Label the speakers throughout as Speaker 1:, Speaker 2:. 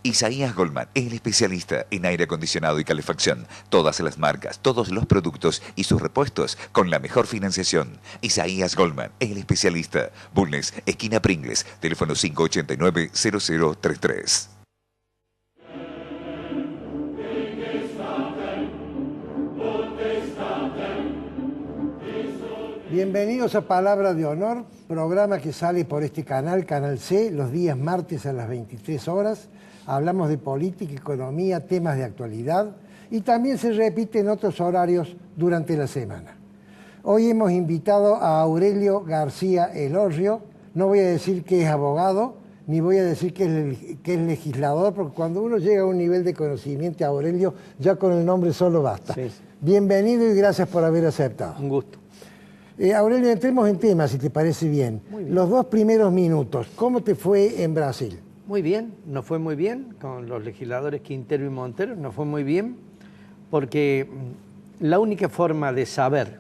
Speaker 1: Isaías Goldman es el especialista en aire acondicionado y calefacción. Todas las marcas, todos los productos y sus repuestos con la mejor financiación. Isaías Goldman es el especialista. Bulnes, esquina Pringles, teléfono 589-0033.
Speaker 2: Bienvenidos a Palabra de Honor, programa que sale por este canal, Canal C, los días martes a las 23 horas. Hablamos de política, economía, temas de actualidad y también se repite en otros horarios durante la semana. Hoy hemos invitado a Aurelio García Elorrio. No voy a decir que es abogado, ni voy a decir que es legislador, porque cuando uno llega a un nivel de conocimiento, Aurelio, ya con el nombre solo basta. Sí. Bienvenido y gracias por haber aceptado.
Speaker 3: Un gusto.
Speaker 2: Aurelio, entremos en tema, si te parece bien. Muy bien. Los 2 primeros minutos, ¿cómo te fue en Brasil?
Speaker 3: Muy bien, nos fue muy bien, con los legisladores Quintero y Montero, nos fue muy bien, porque la única forma de saber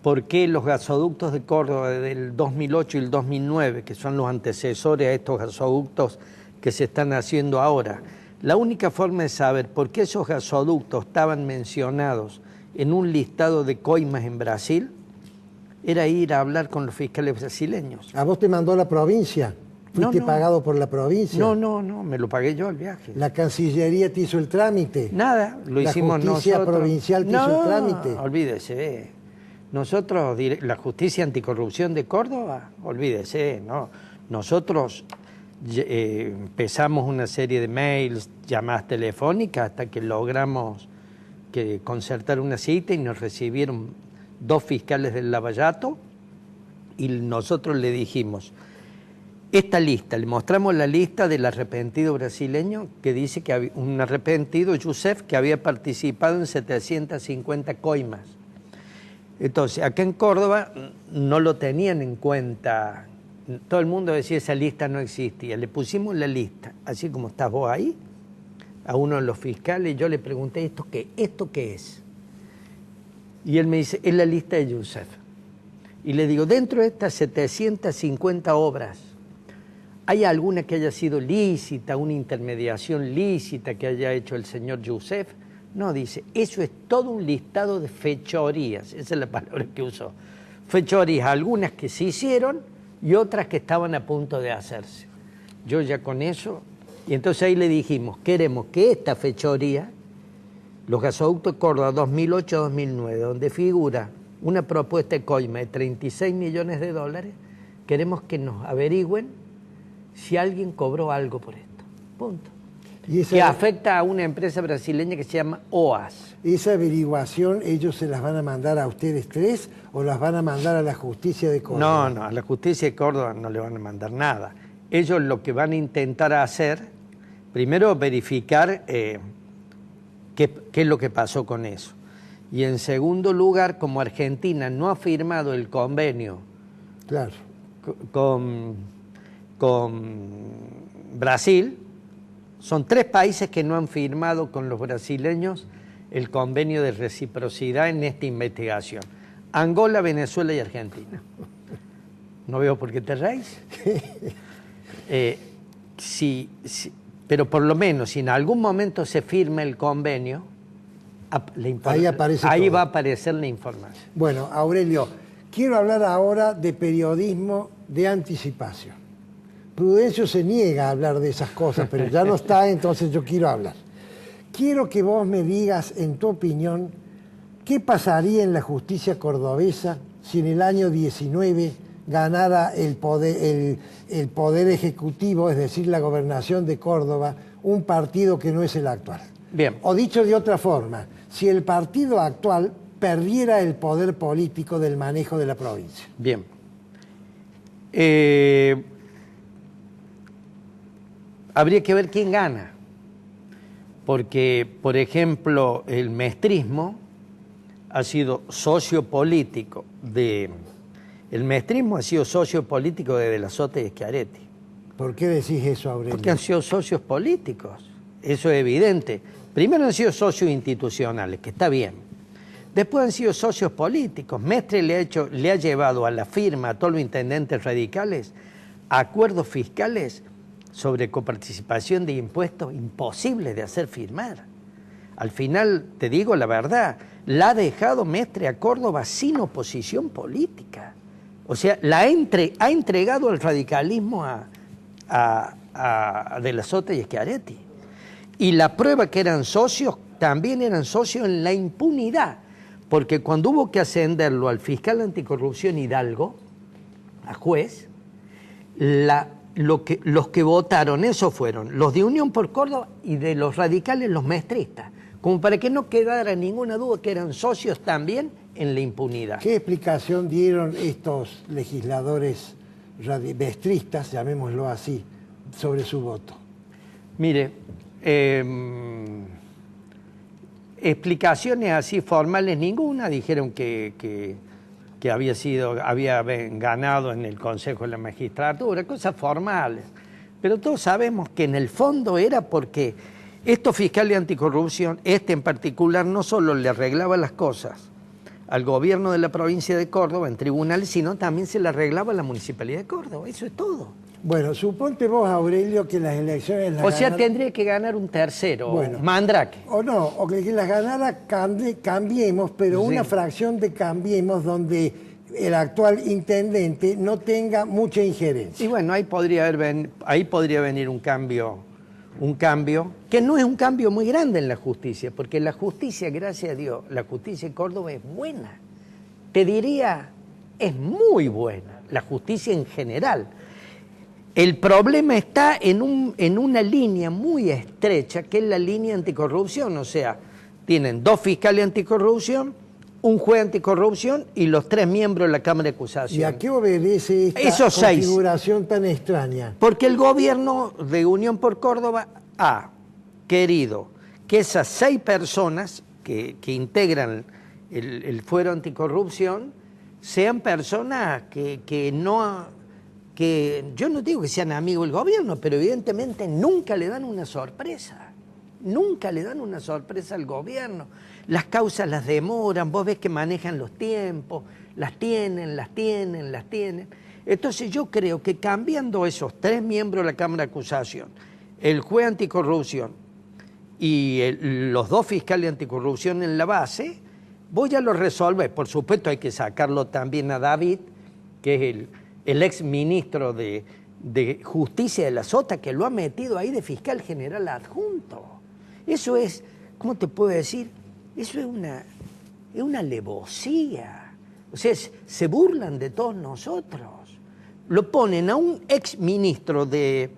Speaker 3: por qué los gasoductos de Córdoba del 2008 y el 2009, que son los antecesores a estos gasoductos que se están haciendo ahora, la única forma de saber por qué esos gasoductos estaban mencionados en un listado de coimas en Brasil, era ir a hablar con los fiscales brasileños.
Speaker 2: ¿A vos te mandó la provincia? ¿Fuiste pagado por la provincia?
Speaker 3: No, me lo pagué yo el viaje.
Speaker 2: ¿La Cancillería te hizo el trámite?
Speaker 3: Nada, lo hicimos nosotros.
Speaker 2: ¿La justicia provincial te hizo el trámite?
Speaker 3: No, olvídese. Nosotros, la justicia anticorrupción de Córdoba, olvídese, no. Nosotros empezamos una serie de mails, llamadas telefónicas, hasta que logramos concertar una cita y nos recibieron 2 fiscales del Lavallato y nosotros le dijimos... Esta lista, le mostramos la lista del arrepentido brasileño que dice que había un arrepentido, Youssef, que había participado en 750 coimas. Entonces, acá en Córdoba no lo tenían en cuenta. Todo el mundo decía esa lista no existía. Le pusimos la lista, así como estás vos ahí, a uno de los fiscales. Yo le pregunté, ¿esto qué es? Y él me dice, es la lista de Youssef. Y le digo, dentro de estas 750 obras, ¿hay alguna que haya sido lícita, una intermediación lícita que haya hecho el señor Youssef? No, dice, eso es todo un listado de fechorías, esa es la palabra que usó. Fechorías, algunas que se hicieron y otras que estaban a punto de hacerse. Yo ya con eso, y entonces ahí le dijimos, queremos que esta fechoría, los gasoductos de Córdoba 2008-2009, donde figura una propuesta de coima de 36 millones de dólares, queremos que nos averigüen si alguien cobró algo por esto. Punto. Que afecta a una empresa brasileña que se llama OAS.
Speaker 2: ¿Esa averiguación ellos se las van a mandar a ustedes 3 o las van a mandar a la justicia de Córdoba?
Speaker 3: No, a la justicia de Córdoba no le van a mandar nada. Ellos lo que van a intentar hacer, primero verificar qué es lo que pasó con eso. Y en segundo lugar, como Argentina no ha firmado el convenio
Speaker 2: claro.
Speaker 3: con Brasil, son 3 países que no han firmado con los brasileños el convenio de reciprocidad en esta investigación. Angola, Venezuela y Argentina. No veo por qué te reís. Pero por lo menos, si en algún momento se firma el convenio,
Speaker 2: Ahí
Speaker 3: va a aparecer la información.
Speaker 2: Bueno, Aurelio, quiero hablar ahora de periodismo de anticipación. Prudencio se niega a hablar de esas cosas, pero ya no está, entonces yo quiero hablar. Quiero que vos me digas, en tu opinión, qué pasaría en la justicia cordobesa si en el año 19 ganara el poder ejecutivo, es decir, la gobernación de Córdoba, un partido que no es el actual.
Speaker 3: Bien.
Speaker 2: O dicho de otra forma, si el partido actual perdiera el poder político del manejo de la provincia.
Speaker 3: Bien. Habría que ver quién gana. Porque, por ejemplo, el mestrismo ha sido socio político de... El mestrismo ha sido socio político de la Sota y Schiaretti.
Speaker 2: ¿Por qué decís eso, Aurelio?
Speaker 3: Porque han sido socios políticos. Eso es evidente. Primero han sido socios institucionales, que está bien. Después han sido socios políticos. Mestre le ha llevado a la firma, a todos los intendentes radicales, acuerdos fiscales sobre coparticipación de impuestos imposibles de hacer firmar. Al final, te digo la verdad, la ha dejado Mestre a Córdoba sin oposición política. O sea, ha entregado al radicalismo de la Sota y Schiaretti. Y la prueba que eran socios, también eran socios en la impunidad, porque cuando hubo que ascenderlo al fiscal anticorrupción Hidalgo, a juez, los que votaron eso fueron los de Unión por Córdoba y de los radicales los mestristas, como para que no quedara ninguna duda que eran socios también en la impunidad.
Speaker 2: ¿Qué explicación dieron estos legisladores mestristas, llamémoslo así, sobre su voto?
Speaker 3: Mire, explicaciones así formales ninguna. Dijeron que había ganado en el Consejo de la Magistratura, cosas formales. Pero todos sabemos que en el fondo era porque estos fiscales anticorrupción, en particular, no solo le arreglaba las cosas al gobierno de la provincia de Córdoba en tribunales, sino también se le arreglaba a la Municipalidad de Córdoba. Eso es todo.
Speaker 2: Bueno, suponte vos, Aurelio, que las elecciones las
Speaker 3: sea, tendría que ganar un tercero,
Speaker 2: bueno,
Speaker 3: Mandrake.
Speaker 2: O no, o que las ganara Cambiemos, pero
Speaker 3: sí,
Speaker 2: una fracción de Cambiemos donde el actual intendente no tenga mucha injerencia.
Speaker 3: Y bueno, ahí podría venir un cambio, que no es un cambio muy grande en la justicia, porque la justicia, gracias a Dios, la justicia de Córdoba es buena. Te diría, es muy buena, la justicia en general. El problema está en una línea muy estrecha, que es la línea anticorrupción. O sea, tienen 2 fiscales anticorrupción, un juez anticorrupción y los 3 miembros de la Cámara de Acusación.
Speaker 2: ¿Y a qué obedece esta configuración tan extraña?
Speaker 3: Porque el gobierno de Unión por Córdoba ha querido que esas 6 personas que integran el fuero anticorrupción sean personas que yo no digo que sean amigos del gobierno, pero evidentemente nunca le dan una sorpresa. Nunca le dan una sorpresa al gobierno. Las causas las demoran, vos ves que manejan los tiempos, las tienen. Entonces yo creo que cambiando esos 3 miembros de la Cámara de Acusación, el juez anticorrupción y los 2 fiscales anticorrupción en la base, vos ya lo resolvés. Por supuesto hay que sacarlo también a David, que es el ex ministro de Justicia de la Sota, que lo ha metido ahí de fiscal general adjunto. Eso es, ¿cómo te puedo decir? Eso es una alevosía. O sea, se burlan de todos nosotros. Lo ponen a un ex ministro de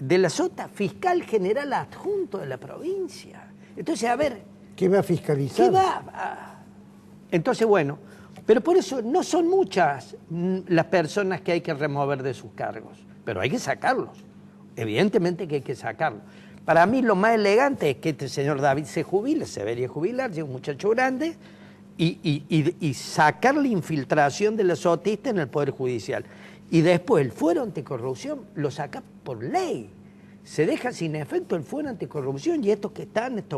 Speaker 3: la Sota, fiscal general adjunto de la provincia. Entonces, a ver...
Speaker 2: ¿Qué va a fiscalizar?
Speaker 3: ¿Qué va? Entonces, bueno... Pero por eso no son muchas las personas que hay que remover de sus cargos, pero hay que sacarlos, evidentemente que hay que sacarlos. Para mí lo más elegante es que este señor David se jubile, se debería jubilar, es un muchacho grande, y sacar la infiltración de los sotistas en el Poder Judicial. Y después el fuero anticorrupción lo saca por ley. Se deja sin efecto el fuero anticorrupción y estos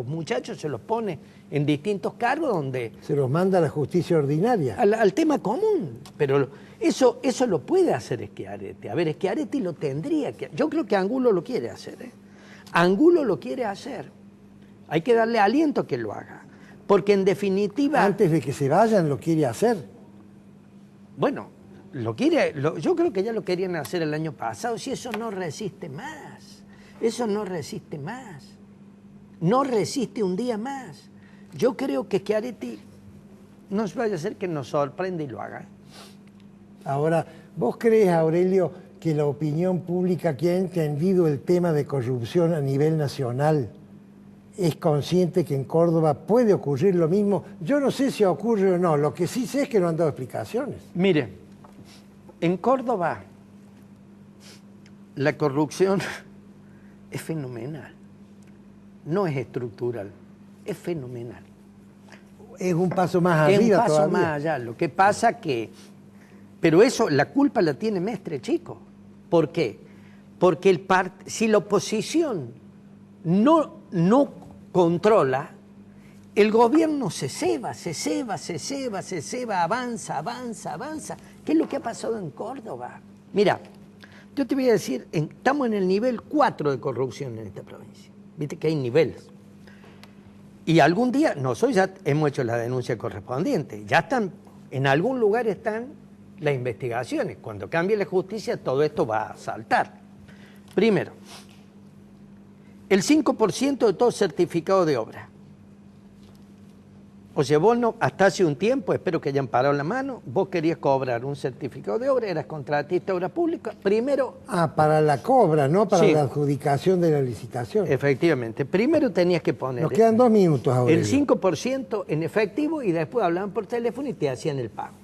Speaker 3: muchachos se los pone en distintos cargos donde...
Speaker 2: Se los manda a la justicia ordinaria.
Speaker 3: Al tema común. Pero eso lo puede hacer Schiaretti. A ver, Schiaretti lo tendría que... Yo creo que Angulo lo quiere hacer. Angulo lo quiere hacer. Hay que darle aliento a que lo haga. Porque en definitiva...
Speaker 2: Antes de que se vayan lo quiere hacer.
Speaker 3: Bueno, yo creo que ya lo querían hacer el año pasado, si eso no resiste más. Eso no resiste más. No resiste un día más. Yo creo que Schiaretti no vaya a ser que nos sorprenda y lo haga.
Speaker 2: Ahora, ¿vos crees, Aurelio, que la opinión pública que ha entendido el tema de corrupción a nivel nacional es consciente que en Córdoba puede ocurrir lo mismo? Yo no sé si ocurre o no, lo que sí sé es que no han dado explicaciones.
Speaker 3: Mire, en Córdoba la corrupción es fenomenal, no es estructural, es fenomenal.
Speaker 2: Es un paso más arriba
Speaker 3: es un paso
Speaker 2: todavía.
Speaker 3: más allá, lo que pasa que... Pero eso, la culpa la tiene Mestre, chico. ¿Por qué? Porque si la oposición no controla, el gobierno se ceba, avanza. ¿Qué es lo que ha pasado en Córdoba? Mira, yo te voy a decir, estamos en el nivel 4 de corrupción en esta provincia. Viste que hay niveles. Y algún día, nosotros ya hemos hecho la denuncia correspondiente, ya están, en algún lugar están las investigaciones. Cuando cambie la justicia, todo esto va a saltar. Primero, el 5% de todo certificado de obra. O sea, vos no, hasta hace un tiempo, espero que hayan parado la mano, vos querías cobrar un certificado de obra, eras contratista de obra pública, primero...
Speaker 2: Para la cobra, no para
Speaker 3: Sí.
Speaker 2: la adjudicación de la licitación.
Speaker 3: Efectivamente, primero tenías que poner...
Speaker 2: Nos quedan 2 minutos, Aurelio.
Speaker 3: El 5% en efectivo y después hablaban por teléfono y te hacían el pago.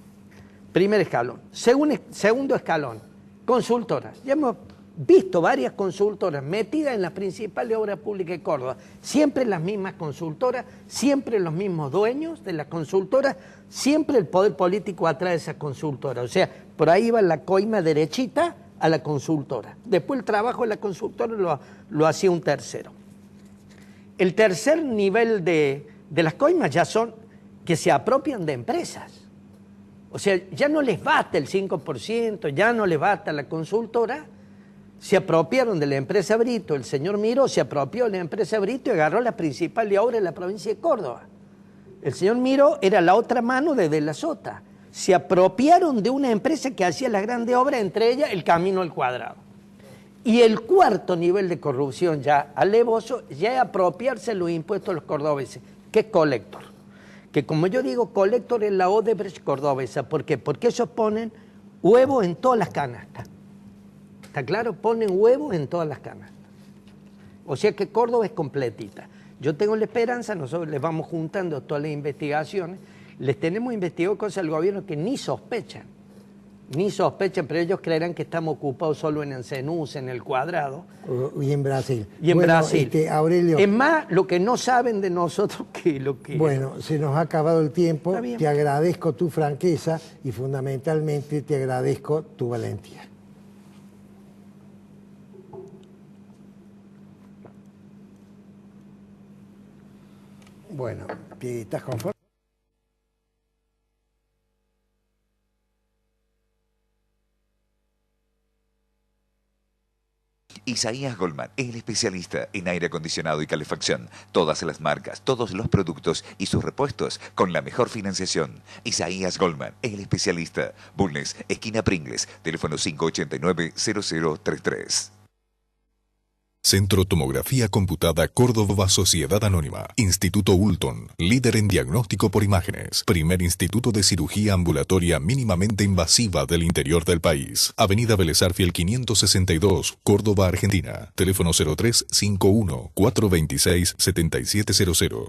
Speaker 3: Primer escalón. Segundo escalón, consultoras. Ya hemos visto varias consultoras metidas en las principales obras públicas de Córdoba. Siempre las mismas consultoras, siempre los mismos dueños de las consultoras, siempre el poder político atrás de esas consultoras. O sea, por ahí va la coima derechita a la consultora. Después el trabajo de la consultora lo hacía un tercero. El tercer nivel de las coimas ya son que se apropian de empresas. O sea, ya no les basta el 5%, ya no les basta la consultora, se apropiaron de la empresa Brito, el señor Miró se apropió de la empresa Brito y agarró la principal obra de la provincia de Córdoba. El señor Miró era la otra mano de la Sota. Se apropiaron de una empresa que hacía las grandes obras, entre ellas el Camino al Cuadrado. Y el cuarto nivel de corrupción ya alevoso, ya es apropiarse los impuestos de los cordobeses, que es colector. Que como yo digo, colector es la Odebrecht cordobesa. ¿Por qué? Porque ellos ponen huevos en todas las canastas. ¿Está claro? Ponen huevos en todas las canastas. O sea que Córdoba es completita. Yo tengo la esperanza, nosotros les vamos juntando todas las investigaciones, les tenemos investigado cosas al gobierno que ni sospechan, pero ellos creerán que estamos ocupados solo en Ensenús, en el Cuadrado.
Speaker 2: Y en Brasil.
Speaker 3: Y en Brasil.
Speaker 2: Aurelio,
Speaker 3: es más, lo que no saben de nosotros que lo que...
Speaker 2: Bueno, se nos ha acabado el tiempo.
Speaker 3: Está bien.
Speaker 2: Te agradezco tu franqueza y fundamentalmente te agradezco tu valentía. Bueno, ¿estás conforme?
Speaker 1: Isaías Goldman es el especialista en aire acondicionado y calefacción. Todas las marcas, todos los productos y sus repuestos con la mejor financiación. Isaías Goldman es el especialista. Bulnes, esquina Pringles, teléfono 589-0033.
Speaker 4: Centro Tomografía Computada Córdoba Sociedad Anónima. Instituto Ulton, líder en diagnóstico por imágenes. Primer instituto de cirugía ambulatoria mínimamente invasiva del interior del país. Avenida Vélez Arfiel 562, Córdoba, Argentina. Teléfono 0351 426 7700.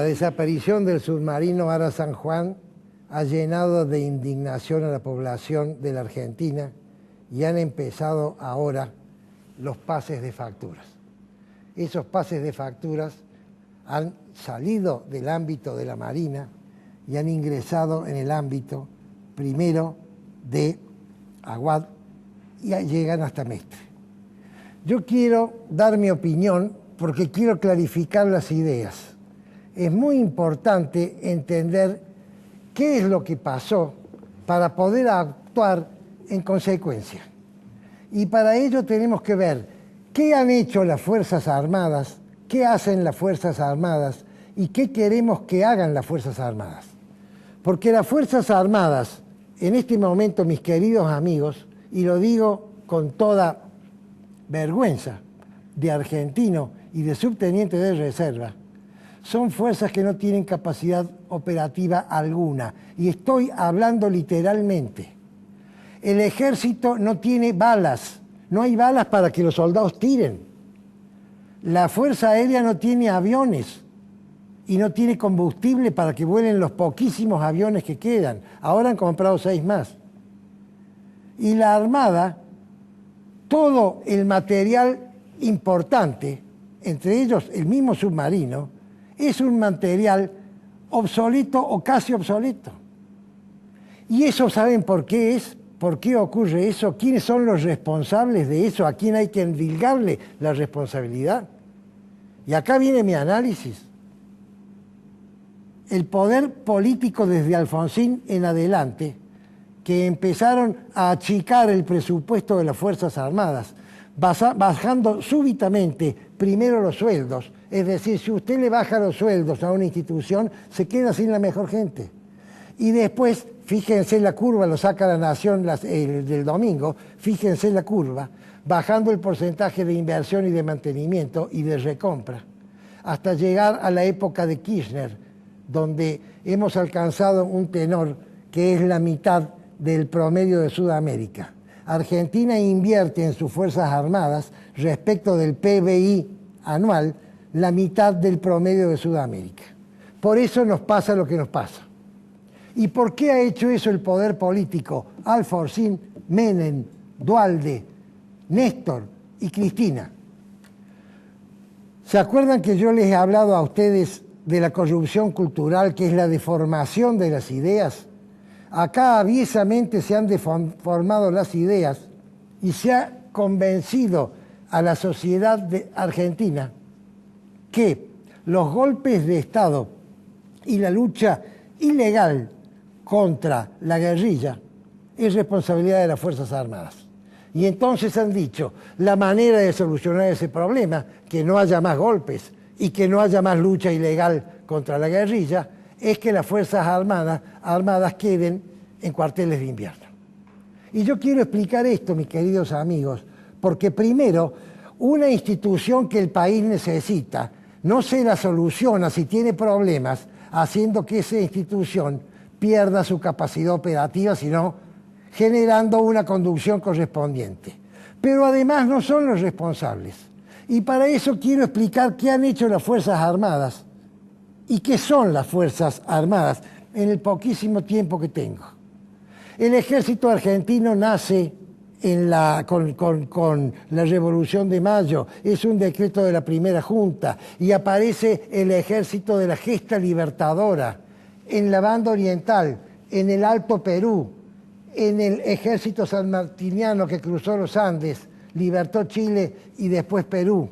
Speaker 2: La desaparición del submarino Ara San Juan ha llenado de indignación a la población de la Argentina y han empezado ahora los pases de facturas. Esos pases de facturas han salido del ámbito de la Marina y han ingresado en el ámbito primero de Aguad y llegan hasta Mestre. Yo quiero dar mi opinión porque quiero clarificar las ideas. Es muy importante entender qué es lo que pasó para poder actuar en consecuencia. Y para ello tenemos que ver qué han hecho las Fuerzas Armadas, qué hacen las Fuerzas Armadas y qué queremos que hagan las Fuerzas Armadas. Porque las Fuerzas Armadas, en este momento, mis queridos amigos, y lo digo con toda vergüenza de argentino y de subteniente de reserva, son fuerzas que no tienen capacidad operativa alguna. Y estoy hablando literalmente. El ejército no tiene balas, no hay balas para que los soldados tiren. La Fuerza Aérea no tiene aviones y no tiene combustible para que vuelen los poquísimos aviones que quedan. Ahora han comprado 6 más. Y la Armada, todo el material importante, entre ellos el mismo submarino, es un material obsoleto o casi obsoleto. Y eso, ¿saben por qué es? ¿Por qué ocurre eso? ¿Quiénes son los responsables de eso? ¿A quién hay que endilgarle la responsabilidad? Y acá viene mi análisis. El poder político desde Alfonsín en adelante, que empezaron a achicar el presupuesto de las Fuerzas Armadas, bajando súbitamente primero los sueldos. Es decir, si usted le baja los sueldos a una institución, se queda sin la mejor gente. Y después, fíjense la curva, lo saca La Nación del domingo, fíjense la curva, bajando el porcentaje de inversión y de mantenimiento y de recompra, hasta llegar a la época de Kirchner, donde hemos alcanzado un tenor que es la mitad del promedio de Sudamérica. Argentina invierte en sus Fuerzas Armadas respecto del PBI anual la mitad del promedio de Sudamérica. Por eso nos pasa lo que nos pasa. ¿Y por qué ha hecho eso el poder político? Alfonsín, Menem, Duhalde, Néstor y Cristina. ¿Se acuerdan que yo les he hablado a ustedes de la corrupción cultural, que es la deformación de las ideas? Acá aviesamente se han deformado las ideas y se ha convencido a la sociedad argentina que los golpes de Estado y la lucha ilegal contra la guerrilla es responsabilidad de las Fuerzas Armadas. Y entonces han dicho, la manera de solucionar ese problema, que no haya más golpes y que no haya más lucha ilegal contra la guerrilla, es que las Fuerzas Armadas queden en cuarteles de invierno. Y yo quiero explicar esto, mis queridos amigos, porque primero, una institución que el país necesita no se la soluciona si tiene problemas, haciendo que esa institución pierda su capacidad operativa, sino generando una conducción correspondiente. Pero además no son los responsables. Y para eso quiero explicar qué han hecho las Fuerzas Armadas y qué son las Fuerzas Armadas en el poquísimo tiempo que tengo. El ejército argentino nace con la Revolución de Mayo, es un decreto de la primera Junta, y aparece el ejército de la gesta libertadora en la banda oriental, en el Alto Perú, en el ejército sanmartiniano que cruzó los Andes, libertó Chile y después Perú.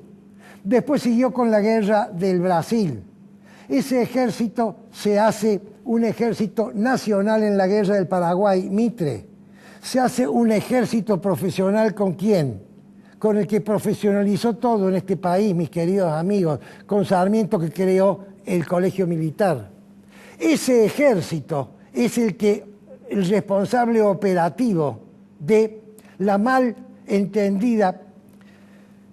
Speaker 2: Después siguió con la guerra del Brasil. Ese ejército se hace un ejército nacional en la guerra del Paraguay, Mitre. Se hace un ejército profesional ¿con quién? Con el que profesionalizó todo en este país, mis queridos amigos, con Sarmiento, que creó el colegio militar. Ese ejército es el responsable operativo de la mal entendida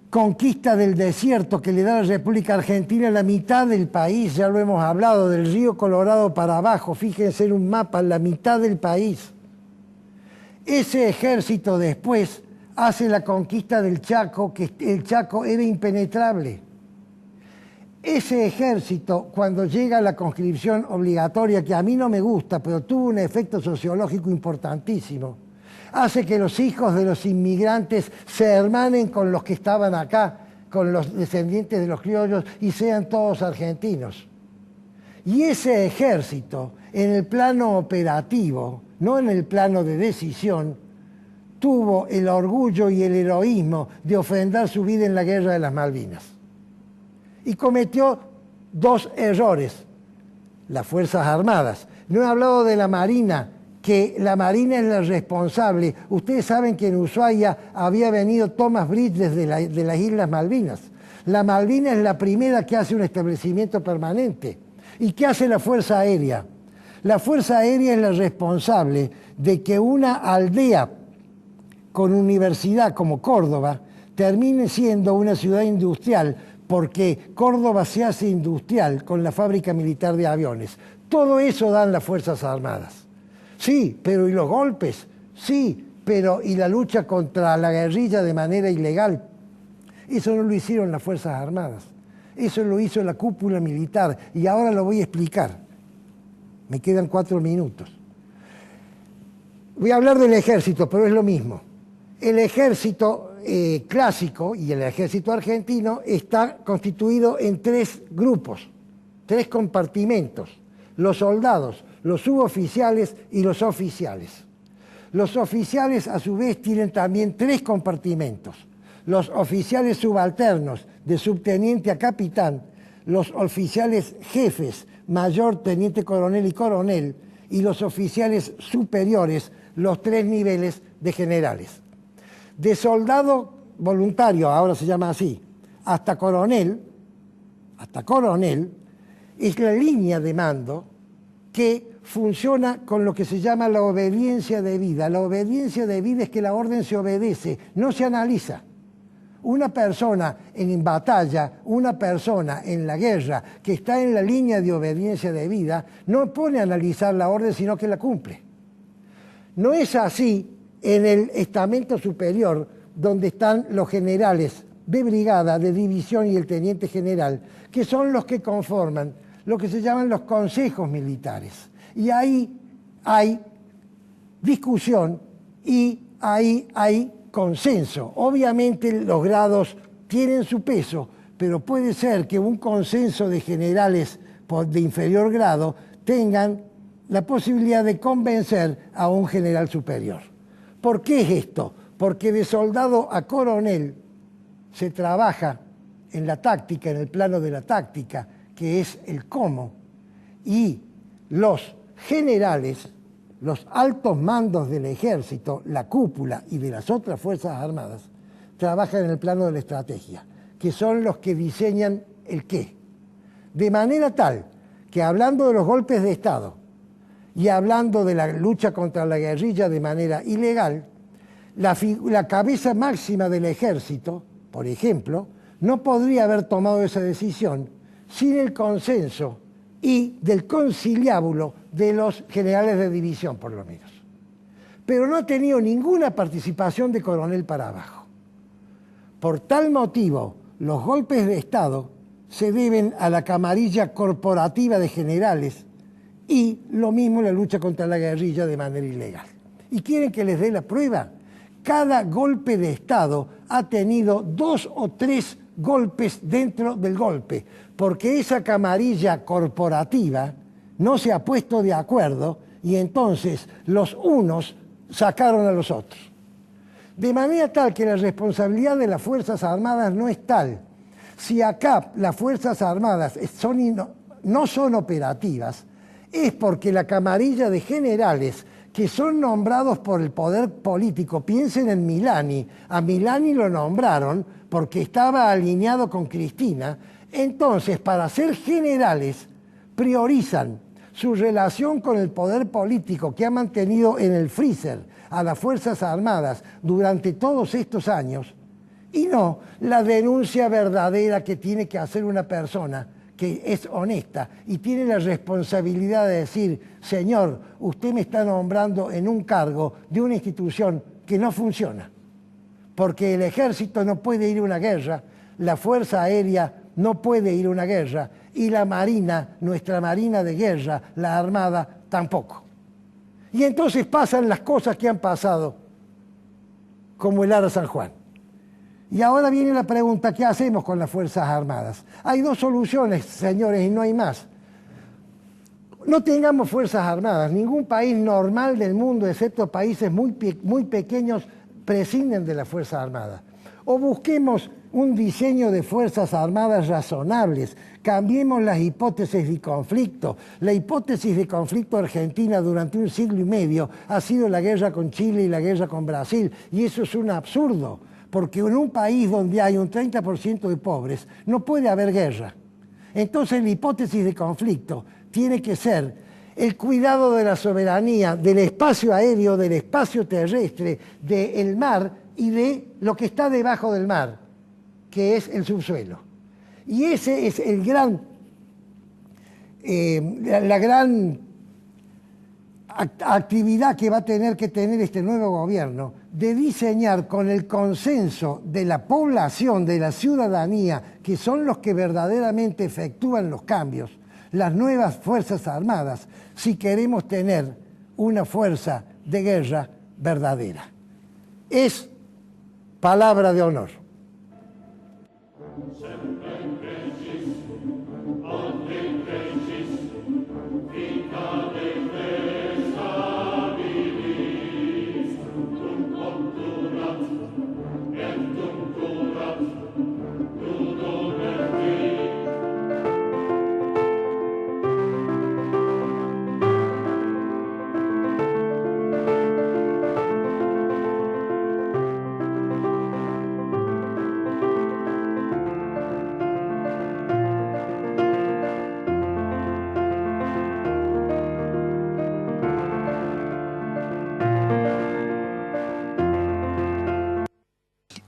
Speaker 2: conquista del desierto que le da a la República Argentina la mitad del país, ya lo hemos hablado, del río Colorado para abajo, fíjense en un mapa, la mitad del país. Ese ejército después hace la conquista del Chaco, que el Chaco era impenetrable. ese ejército, cuando llega a la conscripción obligatoria, que a mí no me gusta, pero tuvo un efecto sociológico importantísimo, hace que los hijos de los inmigrantes se hermanen con los que estaban acá, con los descendientes de los criollos, y sean todos argentinos. Y ese ejército, en el plano operativo, no en el plano de decisión, tuvo el orgullo y el heroísmo de ofrendar su vida en la Guerra de las Malvinas. Y cometió dos errores, las Fuerzas Armadas. No he hablado de la Marina, que la Marina es la responsable. Ustedes saben que en Ushuaia había venido Thomas Bridges de las Islas Malvinas. La Malvina es la primera que hace un establecimiento permanente. ¿Y qué hace la Fuerza Aérea? La Fuerza Aérea es la responsable de que una aldea con universidad como Córdoba termine siendo una ciudad industrial, porque Córdoba se hace industrial con la fábrica militar de aviones. Todo eso dan las Fuerzas Armadas. Sí, pero ¿y los golpes? Sí, pero ¿y la lucha contra la guerrilla de manera ilegal? Eso no lo hicieron las Fuerzas Armadas. Eso lo hizo la cúpula militar, y ahora lo voy a explicar. Me quedan 4 minutos. Voy a hablar del ejército, pero es lo mismo. El ejército clásico y el ejército argentino está constituido en 3 grupos, 3 compartimentos: los soldados, los suboficiales y los oficiales. Los oficiales, a su vez, tienen también 3 compartimentos: los oficiales subalternos, de subteniente a capitán, los oficiales jefes, mayor, teniente coronel y coronel, y los oficiales superiores, los 3 niveles de generales. De soldado voluntario, ahora se llama así, hasta coronel, es la línea de mando que funciona con lo que se llama la obediencia debida. La obediencia debida es que la orden se obedece, no se analiza. Una persona en batalla, una persona en la guerra que está en la línea de obediencia debida, no pone a analizar la orden, sino que la cumple. No es así en el estamento superior, donde están los generales de brigada, de división y el teniente general, que son los que conforman lo que se llaman los consejos militares. Y ahí hay discusión y ahí hay consenso. Obviamente los grados tienen su peso, pero puede ser que un consenso de generales de inferior grado tengan la posibilidad de convencer a un general superior. ¿Por qué es esto? Porque de soldado a coronel se trabaja en la táctica, en el plano de la táctica, que es el cómo, y los generales, los altos mandos del ejército, la cúpula y de las otras Fuerzas Armadas, trabajan en el plano de la estrategia, que son los que diseñan el qué. De manera tal que, hablando de los golpes de Estado y hablando de la lucha contra la guerrilla de manera ilegal, la cabeza máxima del ejército, por ejemplo, no podría haber tomado esa decisión sin el consenso y del conciliábulo de los generales de división, por lo menos. Pero no ha tenido ninguna participación de coronel para abajo. Por tal motivo, los golpes de Estado se deben a la camarilla corporativa de generales y lo mismo la lucha contra la guerrilla de manera ilegal. ¿Y quieren que les dé la prueba? Cada golpe de Estado ha tenido 2 o 3 golpes dentro del golpe, porque esa camarilla corporativa no se ha puesto de acuerdo y entonces los unos sacaron a los otros. De manera tal que la responsabilidad de las Fuerzas Armadas no es tal. Si acá las Fuerzas Armadas no son operativas, es porque la camarilla de generales que son nombrados por el poder político, piensen en Milani, a Milani lo nombraron porque estaba alineado con Cristina, entonces para ser generales priorizan su relación con el poder político que ha mantenido en el freezer a las Fuerzas Armadas durante todos estos años, y no la denuncia verdadera que tiene que hacer una persona que es honesta y tiene la responsabilidad de decir: señor, usted me está nombrando en un cargo de una institución que no funciona, porque el ejército no puede ir a una guerra, la Fuerza Aérea no puede ir a una guerra y la Marina, nuestra Marina de guerra, la Armada, tampoco. Y entonces pasan las cosas que han pasado, como el Ara San Juan. Y ahora viene la pregunta, ¿qué hacemos con las Fuerzas Armadas? Hay dos soluciones, señores, y no hay más. No tengamos Fuerzas Armadas. Ningún país normal del mundo, excepto países muy pequeños, prescinden de las Fuerzas Armadas. O busquemos un diseño de Fuerzas Armadas razonables. Cambiemos las hipótesis de conflicto. La hipótesis de conflicto argentina durante 1 siglo y medio ha sido la guerra con Chile y la guerra con Brasil. Y eso es un absurdo, porque en un país donde hay un 30% de pobres no puede haber guerra. Entonces la hipótesis de conflicto tiene que ser el cuidado de la soberanía, del espacio aéreo, del espacio terrestre, del mar y de lo que está debajo del mar, que es el subsuelo. Y ese es el gran, la gran actividad que va a tener que tener este nuevo gobierno, de diseñar con el consenso de la población, de la ciudadanía, que son los que verdaderamente efectúan los cambios, las nuevas Fuerzas Armadas, si queremos tener una fuerza de guerra verdadera. Es palabra de honor.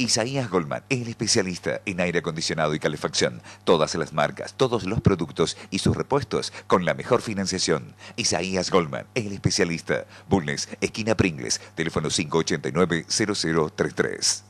Speaker 1: Isaías Goldman es el especialista en aire acondicionado y calefacción. Todas las marcas, todos los productos y sus repuestos con la mejor financiación. Isaías Goldman es el especialista. Bulnes, esquina Pringles, teléfono 589-0033.